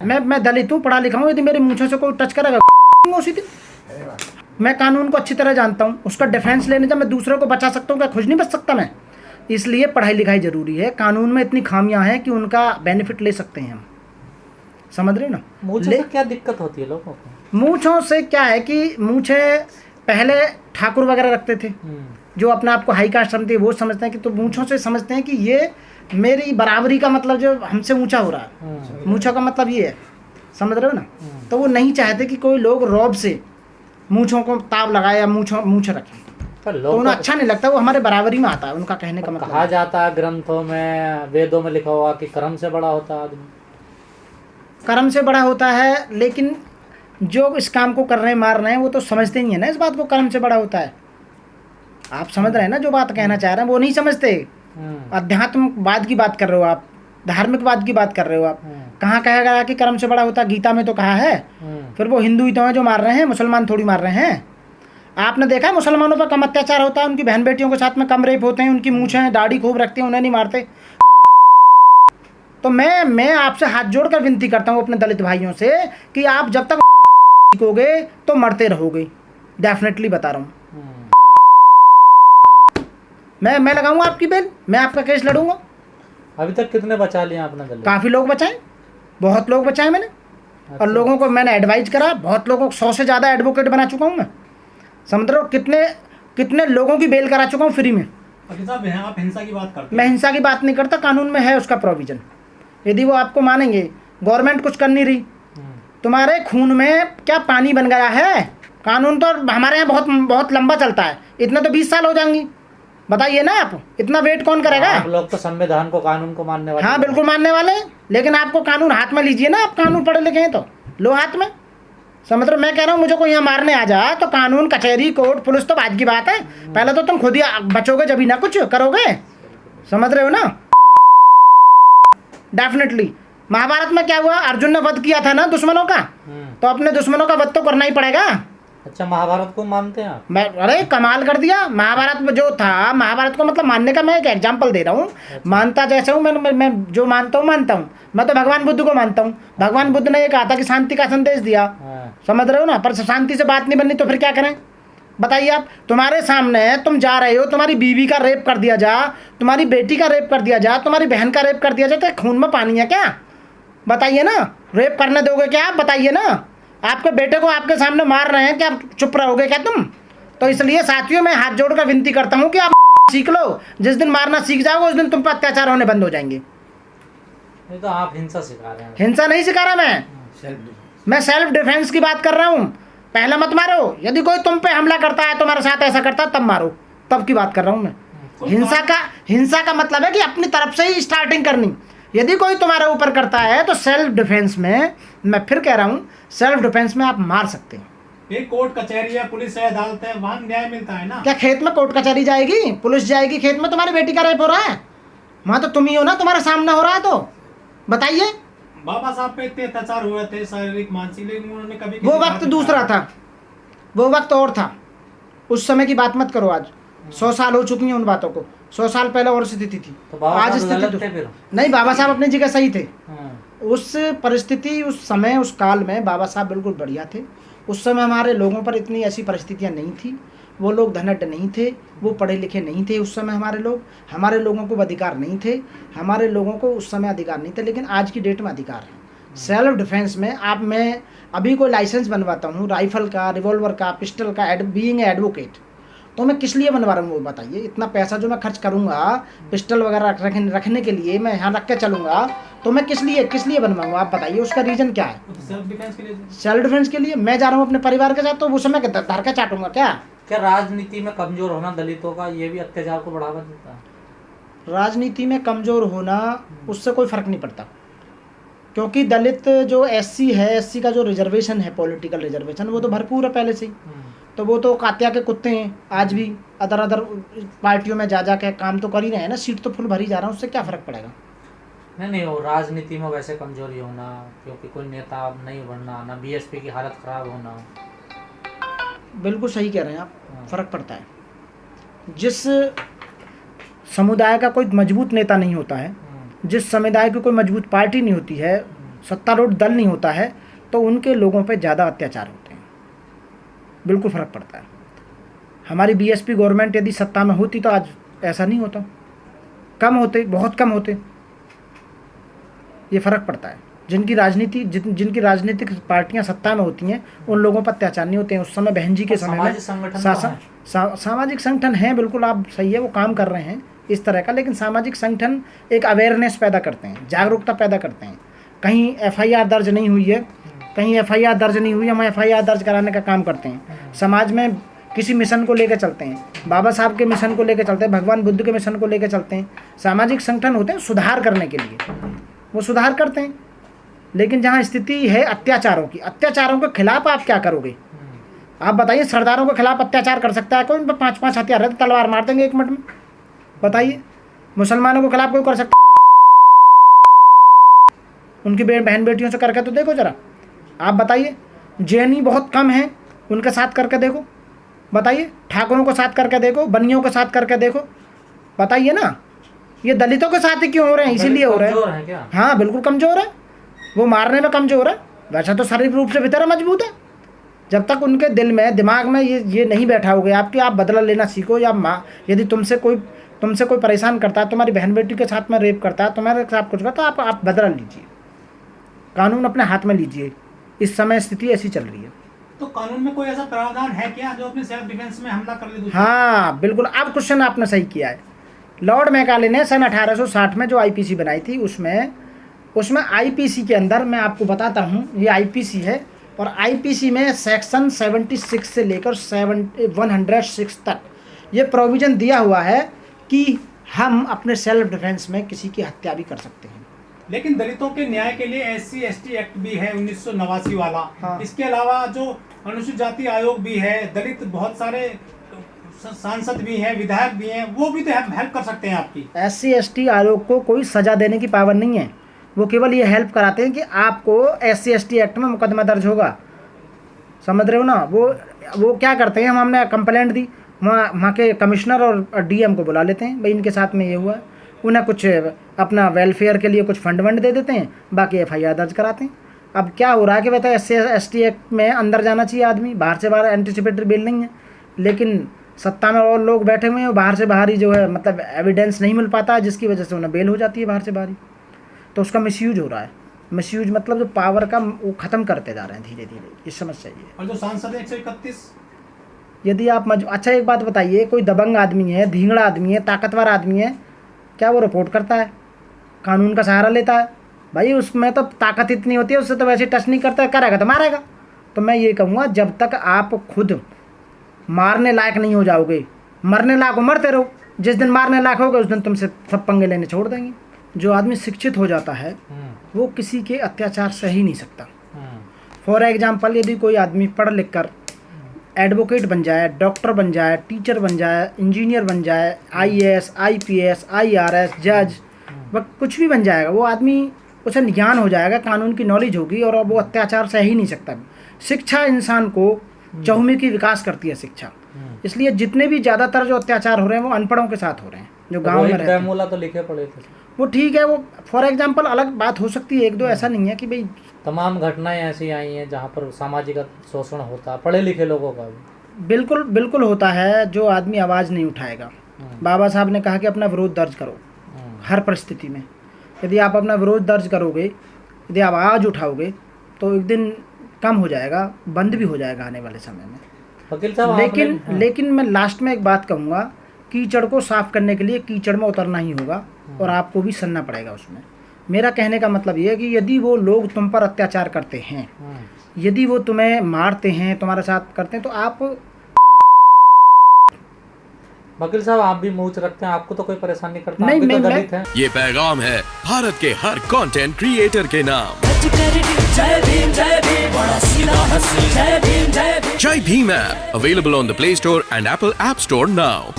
मैं दलित हूँ, पढ़ा लिखा हूँ, यदि मेरी मूंछों से कोई टच करेगा उसी दिन। मैं कानून को अच्छी तरह जानता हूँ, उसका डिफेंस लेने जब मैं दूसरों को बचा सकता हूँ, क्या खुद नहीं बच सकता मैं? इसलिए पढ़ाई लिखाई जरूरी है। कानून में इतनी खामियां हैं कि उनका बेनिफिट ले सकते हैं हम, समझ रहे हो ना? मूंछों से क्या दिक्कत होती है लोगों को? मूंछों से क्या है कि मूंछे पहले ठाकुर वगैरह रखते थे, जो अपने आप को हाई कास्ट समझते हैं, वो समझते हैं कि, तो मूंछों से समझते हैं कि ये मेरी बराबरी का मतलब जो हमसे ऊंचा हो रहा है, मूंछों का मतलब ये है, समझ रहे हो ना? तो वो नहीं चाहते कि कोई लोग रौब से मूंछों को ताव लगाए या मूंछ रखें, तो उन्हें अच्छा नहीं लगता। वो हमारे बराबरी में आता है, उनका कहने का मतलब। कहा जाता है ग्रंथों में, वेदों में लिखा हुआ कि कर्म से बड़ा होता है आदमी। कर्म से बड़ा होता है, लेकिन जो इस काम को कर रहे हैं, मार रहे हैं, वो तो समझते नहीं है ना इस बात को, कर्म से बड़ा होता है। आप समझ रहे हैं ना जो बात कहना चाह रहे हैं? वो नहीं समझते। अध्यात्मवाद की बात कर रहे हो आप, धार्मिकवाद की बात कर रहे हो आप। कहाँ कहा गया कि कर्म से बड़ा होता? गीता में तो कहा है। फिर वो हिंदू ही तो हैं जो मार रहे हैं, मुसलमान थोड़ी मार रहे हैं। आपने देखा है मुसलमानों पर कम अत्याचार होता है, उनकी बहन बेटियों के साथ में कम रेप होते हैं, उनकी मूछें दाढ़ी खूब रखते हैं, उन्हें नहीं मारते। तो मैं आपसे हाथ जोड़कर विनती करता हूँ अपने दलित भाइयों से कि आप जब तक सीखोगे तो मरते रहोगे, डेफिनेटली बता रहा हूँ। मैं लगाऊंगा आपकी बेल, मैं आपका केस लड़ूंगा। अभी तक कितने बचा लिए आपने दलित? काफ़ी लोग बचाए, बहुत लोग बचाए मैंने। और लोगों को मैंने एडवाइज करा, बहुत लोगों को 100 से ज़्यादा एडवोकेट बना चुका हूँ मैं। समझ रहे हो कितने लोगों की बेल करा चुका हूँ फ्री में। आप हिंसा की बात करते हैं? मैं हिंसा की बात नहीं करता, कानून में है उसका प्रोविजन। यदि वो आपको मानेंगे, गवर्नमेंट कुछ कर नहीं रही, तुम्हारे खून में क्या पानी बन गया है? कानून तो हमारे यहाँ बहुत बहुत लंबा चलता है, इतना तो 20 साल हो जाएंगी। बताइए ना आप, इतना वेट कौन करेगा? आप लोग तो संविधान को, कानून को मानने वाले। हाँ बिल्कुल मानने वाले, लेकिन आपको कानून हाथ में लीजिए ना, आप कानून पढ़े लिखे हैं तो लो हाथ में। समझ रहे हो? मैं कह रहा हूँ मुझे कोई यहाँ मारने आ जाए तो कानून, कचहरी, कोर्ट, पुलिस तो बाद की बात है, पहले तो तुम खुद ही बचोगे जब ही ना कुछ करोगे। समझ रहे हो ना? डेफिनेटली महाभारत में क्या हुआ? अर्जुन ने वध किया था ना दुश्मनों का, तो अपने दुश्मनों का वध तो करना ही पड़ेगा। अच्छा, महाभारत को मानते हैं आप? मैं अरे कमाल कर दिया। महाभारत में जो था, महाभारत को मतलब मानने का मैं एक एग्जांपल दे रहा हूँ। मानता जैसे हूँ मैं जो मानता हूँ। मैं तो भगवान बुद्ध को मानता हूँ। भगवान बुद्ध ने ये कहा था कि शांति का संदेश दिया, समझ रहे हो ना? पर शांति से बात नहीं बननी तो फिर क्या करें? बताइए आप। तुम्हारे सामने तुम जा रहे हो, तुम्हारी बीवी का रेप कर दिया जा, तुम्हारी बेटी का रेप कर दिया जा, तुम्हारी बहन का रेप कर दिया जाए, तो खून में पानी है क्या? बताइए ना। रेप करने दोगे क्या आप? बताइए ना। आपके बेटे को आपके सामने मार रहे हैं, क्या आप चुप रहोगे क्या तुम? तो इसलिए साथियों, मैं हाथ जोड़कर विनती करता हूँ कि आप सीख लो। जिस दिन मारना सीख जाओगे उस दिन तुम पर अत्याचार होने बंद हो जाएंगे। नहीं तो आप हिंसा सिखा रहे हैं। हिंसा नहीं सिखा रहा मैं सेल्फ डिफेंस की बात कर रहा हूँ। पहले मत मारो। यदि कोई तुम पे हमला करता है, तुम्हारे साथ ऐसा करता है, तब मारो, तब की बात कर रहा हूँ मैं। हिंसा का मतलब है कि अपनी तरफ से ही स्टार्टिंग करनी। यदि कोई तुम्हारे ऊपर करता है तो सेल्फ डिफेंस में, मैं फिर कह रहा हूँ, सेल्फ डिफेंस में आप मार सकते हैं। ये कोर्ट कचहरी है, पुलिस है, अदालत है, वहाँ न्याय मिलता है ना। क्या खेत में कोर्ट कचहरी जाएगी, पुलिस जाएगी खेत में? तुम्हारी बेटी का रेप हो रहा है, वहाँ तो तुम ही हो ना, तुम्हारे सामने हो रहा है, तो बताइए। बाबा साहब पे इतने अत्याचार हुए थे, शारीरिक मानसिक, लेकिन उन्होंने कभी वो वक्त दूसरा था, वो वक्त और था। उस समय की बात मत करो। आज 100 साल हो चुकी हैं उन बातों को। 100 साल पहले और स्थिति थी, तो आज स्थिति नहीं। बाबा साहब अपनी जगह सही थे। उस परिस्थिति, उस समय, उस काल में बाबा साहब बिल्कुल बढ़िया थे। उस समय हमारे लोगों पर इतनी ऐसी परिस्थितियां नहीं थी। वो लोग धनढ़ नहीं थे, वो पढ़े लिखे नहीं थे उस समय। हमारे लोगों को अधिकार नहीं थे, हमारे लोगों को उस समय अधिकार नहीं थे, लेकिन आज की डेट में अधिकार है। सेल्फ डिफेंस में आप, मैं अभी कोई लाइसेंस बनवाता हूँ राइफल का, रिवॉल्वर का, पिस्टल का, बीइंग एडवोकेट, तो मैं किस लिए बनवा रहा हूँ वो बताइए? इतना पैसा जो मैं खर्च करूँगा पिस्टल वगैरह रखने के लिए, मैं यहाँ रख के चलूँगा, तो मैं किस लिए बनवाऊँगा? आप बताइए, उसका रीज़न क्या है? सेल्फ डिफेंस के लिए। सेल्फ डिफेंस के लिए मैं जा रहा हूँ अपने परिवार के साथ, तो उस समय धर के चाटूंगा क्या? क्या राजनीति में कमजोर होना दलितों का, ये भी अत्याचार को बढ़ावा देता है? राजनीति में कमजोर होना, उससे कोई फर्क नहीं पड़ता, क्योंकि दलित जो एससी है, एससी का जो रिजर्वेशन है, पॉलिटिकल रिजर्वेशन, वो तो भरपूर है पहले से ही। तो वो तो कात्या के कुत्ते हैं। आज भी अदर पार्टियों में जा के काम तो कर ही रहे हैं ना, सीट तो फुल भरी जा रहा है, उससे क्या फ़र्क पड़ेगा? नहीं वो राजनीति में वैसे कमजोरी होना, क्योंकि कोई नेता नहीं बनना, ना बीएसपी की हालत ख़राब होना। बिल्कुल सही कह रहे हैं आप, फ़र्क पड़ता है। जिस समुदाय का कोई मजबूत नेता नहीं होता है, जिस समुदाय की कोई मजबूत पार्टी नहीं होती है, सत्तारूढ़ दल नहीं होता है तो उनके लोगों पे ज़्यादा अत्याचार होते हैं, बिल्कुल फ़र्क पड़ता है। हमारी बीएसपी गवर्नमेंट यदि सत्ता में होती तो आज ऐसा नहीं होता, कम होते, बहुत कम होते। ये फ़र्क पड़ता है। जिनकी राजनीतिक पार्टियां सत्ता में होती हैं उन लोगों पर अत्याचार नहीं होते हैं। उस समय बहन जी के समय में सामाजिक संगठन हैं, बिल्कुल आप सही है, वो काम कर रहे हैं इस तरह का, लेकिन सामाजिक संगठन एक अवेयरनेस पैदा करते हैं, जागरूकता पैदा करते हैं। कहीं एफआईआर दर्ज नहीं हुई है, हम एफआईआर दर्ज कराने का काम करते हैं। समाज में किसी मिशन को लेकर चलते हैं, बाबा साहब के मिशन को लेकर चलते हैं, भगवान बुद्ध के मिशन को लेकर चलते हैं। सामाजिक संगठन होते हैं सुधार करने के लिए, वो सुधार करते हैं। लेकिन जहाँ स्थिति है अत्याचारों के खिलाफ आप क्या करोगे? आप बताइए, सरदारों के खिलाफ अत्याचार कर सकता है कोई? उन पर 5-5 हथियार रहते, तलवार मार देंगे 1 मिनट में। बताइए, मुसलमानों के खिलाफ कोई कर सकता? उनकी बहन बेटियों से करके तो देखो जरा, आप बताइए। जैनी बहुत कम हैं, उनके साथ करके देखो, बताइए। ठाकुरों के साथ करके देखो, बनियों के साथ करके देखो, बताइए ना। ये दलितों के साथ ही क्यों हो रहे हैं? इसीलिए हो रहे हैं। हाँ, बिल्कुल कमज़ोर है, वो मारने में कमज़ोर है। वैसा तो शारीरिक रूप से भीतर मजबूत है। जब तक उनके दिल में, दिमाग में ये नहीं बैठा होगा आपकी, आप बदला लेना सीखो। या यदि तुमसे कोई परेशान करता है, तुम्हारी बहन बेटी के साथ में रेप करता है, तुम्हारे साथ कुछ करता है, आप बदला लीजिए, कानून अपने हाथ में लीजिए। इस समय स्थिति ऐसी चल रही है। तो कानून में कोई ऐसा प्रावधान है क्या जो अपने सेल्फ डिफेंस में हमला कर ले? हाँ बिल्कुल, अब क्वेश्चन आपने सही किया है। लॉर्ड मैकाले ने सन 1860 में जो आईपीसी बनाई थी, उसमें आईपीसी के अंदर मैं आपको बताता हूँ, ये आईपीसी है, और आईपीसी में सेक्शन 76 से लेकर 106 तक ये प्रोविज़न दिया हुआ है कि हम अपने सेल्फ डिफेंस में किसी की हत्या भी कर सकते हैं। लेकिन दलितों के न्याय के लिए SC/ST एक्ट भी है 1989 वाला। हाँ। इसके अलावा जो अनुसूचित जाति आयोग भी है, दलित बहुत सारे सांसद भी हैं, विधायक भी हैं, वो भी तो हेल्प कर सकते हैं आपकी। SC/ST आयोग को कोई सजा देने की पावर नहीं है, वो केवल ये हेल्प कराते हैं कि आपको SC/ST एक्ट में मुकदमा दर्ज होगा, समझ रहे हो ना। वो क्या करते हैं, हमने कंप्लेंट दी, वहाँ के कमिश्नर और DM को बुला लेते हैं, भाई इनके साथ में ये हुआ, उन्हें कुछ अपना वेलफेयर के लिए कुछ फंड दे देते हैं, बाकी FIR दर्ज कराते हैं। अब क्या हो रहा है कि वह तो SC/ST एक्ट में अंदर जाना चाहिए आदमी, बाहर से बाहर एंटीसिपेटरी बेल नहीं है, लेकिन सत्ता में और लोग बैठे हुए हैं, बाहर से बाहर ही जो है, मतलब एविडेंस नहीं मिल पाता है, जिसकी वजह से उन्हें बेल हो जाती है बाहर से बाहर ही। तो उसका मिसयूज हो रहा है। मिसयूज मतलब जो पावर का वो ख़त्म करते जा रहे हैं धीरे धीरे, ये समस्या ये है। और जो सांसद 131, यदि आप अच्छा एक बात बताइए, कोई दबंग आदमी है, धींगड़ा आदमी है, ताकतवर आदमी है, क्या वो रिपोर्ट करता है, कानून का सहारा लेता है? भाई उसमें तो ताकत इतनी होती है, उससे तो वैसे टच नहीं करता, करेगा तो मारेगा। तो मैं ये कहूँगा, जब तक आप खुद मारने लायक नहीं हो जाओगे, मरने लायक हो मरते रहो, जिस दिन मारने लायक होगे उस दिन तुमसे सब पंगे लेने छोड़ देंगे। जो आदमी शिक्षित हो जाता है वो किसी के अत्याचार सह ही नहीं सकता। फॉर एग्जाम्पल, यदि कोई आदमी पढ़ लिख कर एडवोकेट बन जाए, डॉक्टर बन जाए, टीचर बन जाए, इंजीनियर बन जाए, IAS, IPS, IRS, जज, वह कुछ भी बन जाएगा, वो आदमी, उसे ज्ञान हो जाएगा, कानून की नॉलेज होगी, और वो अत्याचार सह ही नहीं सकता। शिक्षा इंसान को चहुमुखी की विकास करती है शिक्षा। इसलिए जितने भी ज़्यादातर जो अत्याचार हो रहे हैं वो अनपढ़ों के साथ हो रहे हैं, जो गांव में रहते हैं। तो लिखे पड़े थे, वो ठीक है, वो फॉर एग्जांपल अलग बात हो सकती है, 1-2, ऐसा नहीं है कि भाई तमाम घटनाएं ऐसी आई हैं जहाँ पर सामाजिक शोषण होता है, पढ़े लिखे लोगों का भी। बिल्कुल होता है। जो आदमी आवाज़ नहीं उठाएगा, बाबा साहब ने कहा कि अपना विरोध दर्ज करो हर परिस्थिति में। यदि आप अपना विरोध दर्ज करोगे, यदि आप आवाज़ उठाओगे, तो एक दिन कम हो जाएगा, बंद भी हो जाएगा आने वाले समय में। वकील साहब, लेकिन मैं लास्ट में एक बात कहूँगा, कीचड़ को साफ करने के लिए कीचड़ में उतरना ही होगा, और आपको भी सनना पड़ेगा उसमें। मेरा कहने का मतलब ये है कि यदि वो लोग तुम पर अत्याचार करते हैं, यदि वो तुम्हें मारते हैं, तुम्हारे साथ करते हैं, तो आप वकील साहब आप भी मूछ रखते हैं, आपको तो कोई परेशानी करता नहीं, आप भी तो मैं दलित हैं। ये पैगाम है भारत के हर कंटेंट क्रिएटर के नाम। जय Bhim app available on the play store and Apple app store now.